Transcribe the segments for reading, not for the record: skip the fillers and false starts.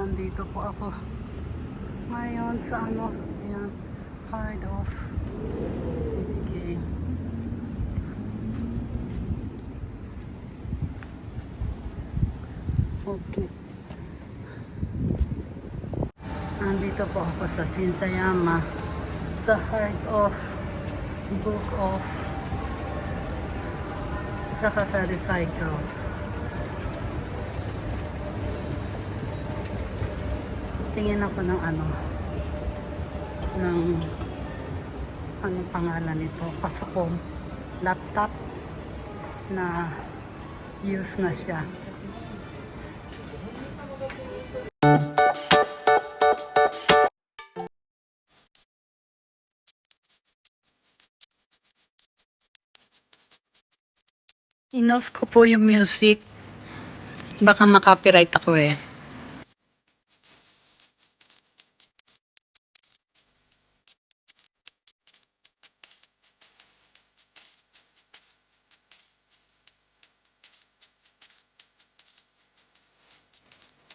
nandito po ako ngayon sa ano, yan, Heart of okay. Okay. Nandito po ako sa Shinsayama sa Heart of Book of saka sa Recycle. Tingin ako ng ano anong pangalan nito, pasakong laptop na use na siya. Enough ko po yung music, baka makopyright ako eh.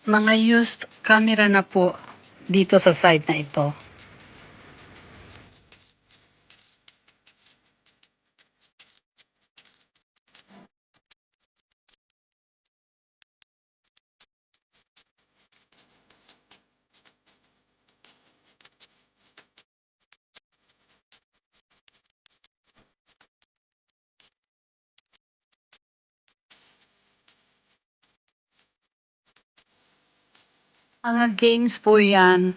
Mga used camera na po dito sa side na ito. Mga games po yan.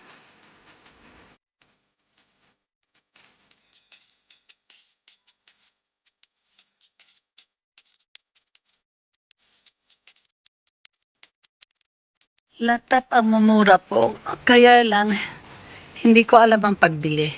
Laptop ang mumura po. Kaya lang, hindi ko alam ang pagbili.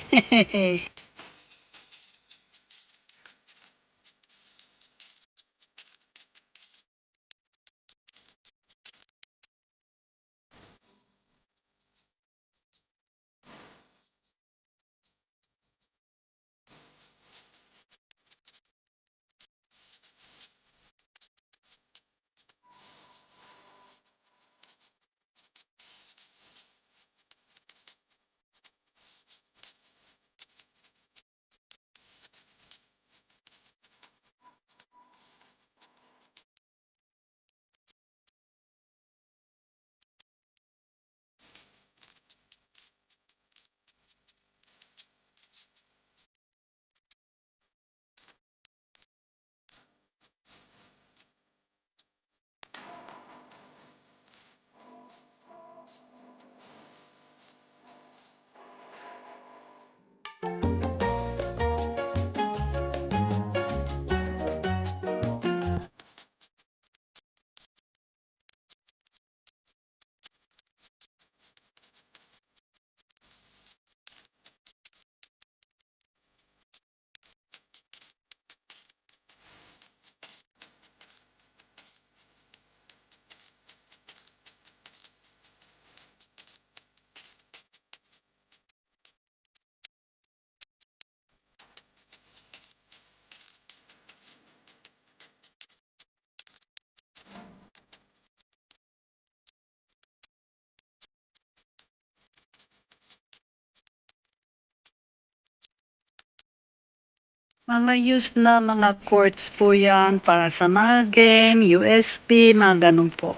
Mga used na mga cords po yan para sa mga game, USB, mga ganun po.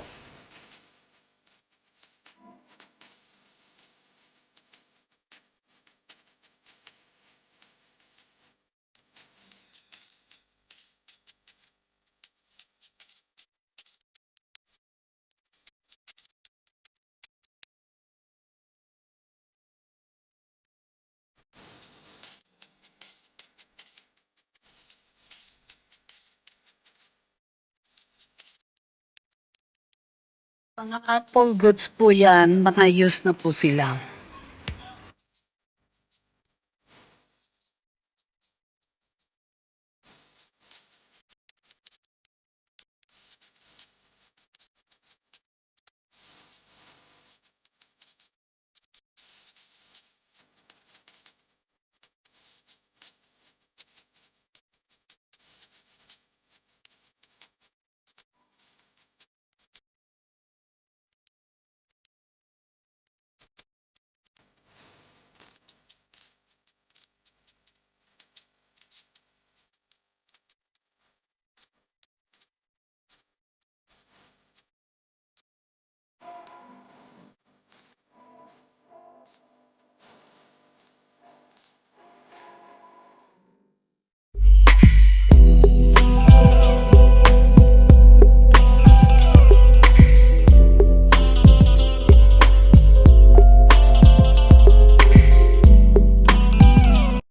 Mga Apple goods po yan, mga used na po sila.